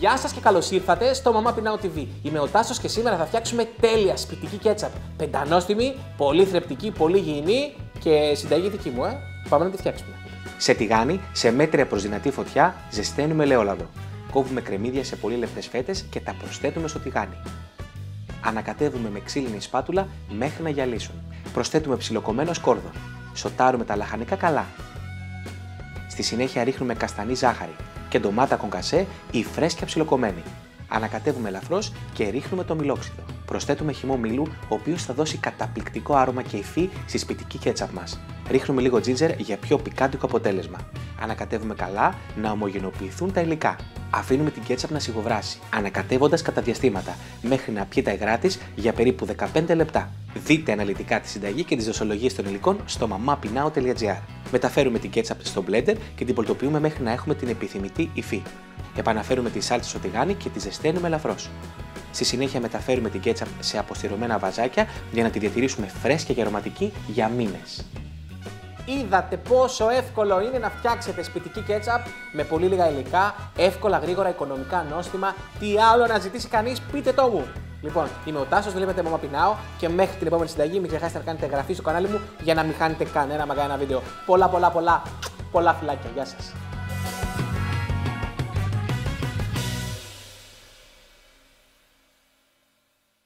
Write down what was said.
Γεια σας και καλώς ήρθατε στο Mama Pinao TV. Είμαι ο Τάσος και σήμερα θα φτιάξουμε τέλεια σπιτική κέτσαπ. Πεντανόστιμη, πολύ θρεπτική, πολύ υγιεινή και συνταγή δική μου, Πάμε να τη φτιάξουμε. Σε τηγάνι, σε μέτρια προς δυνατή φωτιά, ζεσταίνουμε ελαιόλαδο. Κόβουμε κρεμμύδια σε πολύ λεπτές φέτες και τα προσθέτουμε στο τηγάνι. Ανακατεύουμε με ξύλινη σπάτουλα μέχρι να γυαλίσουν. Προσθέτουμε ψιλοκομμένο σκόρδο. Σοτάρουμε τα λαχανικά καλά. Στη συνέχεια ρίχνουμε καστανή ζάχαρη και ντομάτα κονκασέ ή φρέσκια ψιλοκομμένη. Ανακατεύουμε ελαφρώς και ρίχνουμε το μιλόξιδο. Προσθέτουμε χυμό μήλου, ο οποίος θα δώσει καταπληκτικό άρωμα και υφή στη σπιτική κέτσαπ μας. Ρίχνουμε λίγο τζίντζερ για πιο πικάντικο αποτέλεσμα. Ανακατεύουμε καλά να ομογενοποιηθούν τα υλικά. Αφήνουμε την κέτσαπ να σιγοβράσει, ανακατεύοντας κατά διαστήματα, μέχρι να πιει τα υγρά της για περίπου 15 λεπτά. Δείτε αναλυτικά τη συνταγή και τις δοσολογίες των υλικών στο mamapinao.gr. Μεταφέρουμε την κέτσαπ στο blender και την πολτοποιούμε μέχρι να έχουμε την επιθυμητή υφή. Επαναφέρουμε τη σάλτσα στο τηγάνι και τη ζεσταίνουμε ελαφρώς. Στη συνέχεια μεταφέρουμε την κέτσαπ σε αποστηρωμένα βαζάκια για να τη διατηρήσουμε φρέσκια και αρωματική για μήνες. Είδατε πόσο εύκολο είναι να φτιάξετε σπιτική κέτσαπ με πολύ λίγα υλικά, εύκολα, γρήγορα, οικονομικά, νόστιμα. Τι άλλο να ζητήσει κανείς, πείτε το μου! Λοιπόν, είμαι ο Τάσος, βλέπετε Mama Pinao και μέχρι την επόμενη συνταγή μην ξεχάσετε να κάνετε εγγραφή στο κανάλι μου για να μην χάνετε κανένα βίντεο. Πολλά φιλάκια, γεια σας!